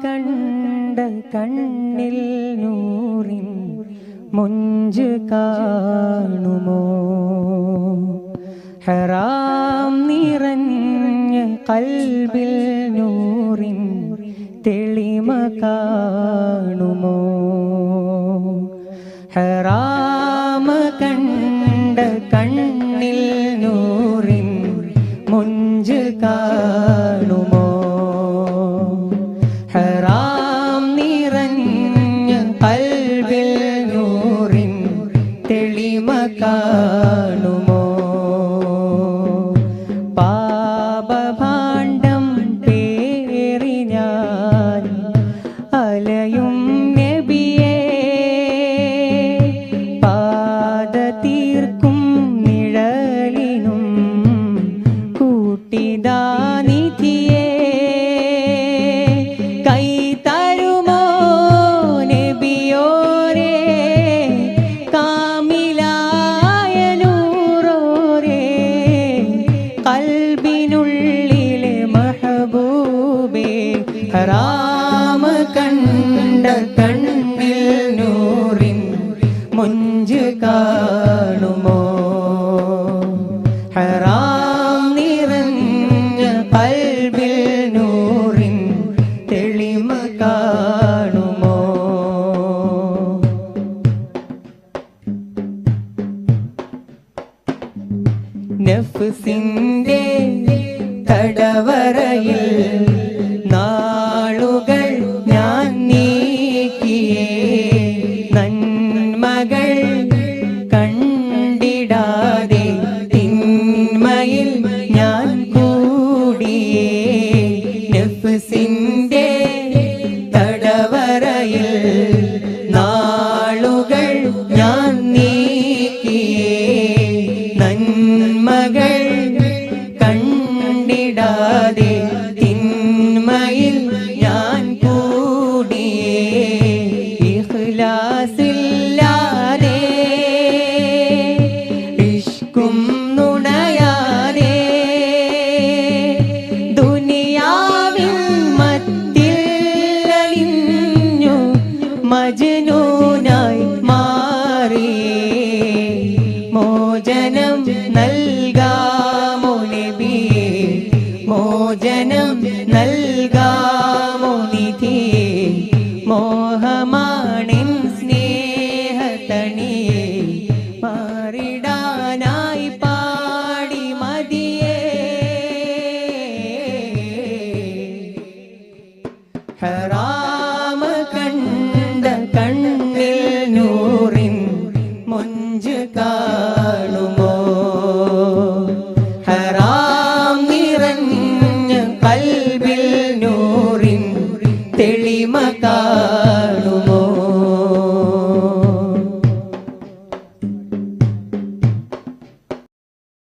കണ്ട കണ്ണിൽ നൂറിൻ മുഞ്ച് കാണുമോ ഹറാം നിറഞ്ഞ കൽബിൽ നൂറിൻ തെളിമ കാണുമോ ഹറാം കണ്ട കണ്ണിൽ നൂറിൻ മുഞ്ച് കാണുമോ ഹറാം നിറഞ്ഞ കൽബിൽ നൂറിൻ തെളിമ കാണുമോ പാപഭാണ്ഡം പേറി ഞാൻ അലയും നബിയേ പാദ തീർക്കും നിഴലിനും കൂട്ടിദാനിധിയേ കൈ തരുമോ നബിയോരേ കാമിലായ നൂറോരേ കൽബിനുള്ളിലെ മഹബൂബേ ഹറാം കണ്ട കണ്ണിൽ നൂറിൻ മുഞ്ച് കാണുമോ ഹറാം നിറഞ്ഞ കൽബിൽ നൂറിൻ തെളിമ കാണുമോ നഫ്സിന്റെ തടവറയിൽ നാളുകൾ ഞാൻ നീക്കിയേ നന്മകൾ കണ്ടിടാതെ തിന്മയിൽ ഞാൻ കൂടിയേ നഫ്സിന്റെ തടവറയിൽ നാളുകൾ ഞാൻ നീക്കിയേ നന്മകൾ കണ്ടിടാതെ തിന്മയിൽ ഞാൻ കൂടിയേ ഇഖ്ലാസില്ലാതെ ഇഷ്കും നുണയാതെ ദുനിയാവിൻ മത്തിൽ അലിഞ്ഞു മജ്നൂനായി മാറിയേ മോചനം നൽകാമോ നബിയേ മോചനം നൽകാമോ നിധിയേ മോഹമാണിൻ സ്നേഹതണിയേ മാറിടാനായി പാടി മതിയേ ഹറാം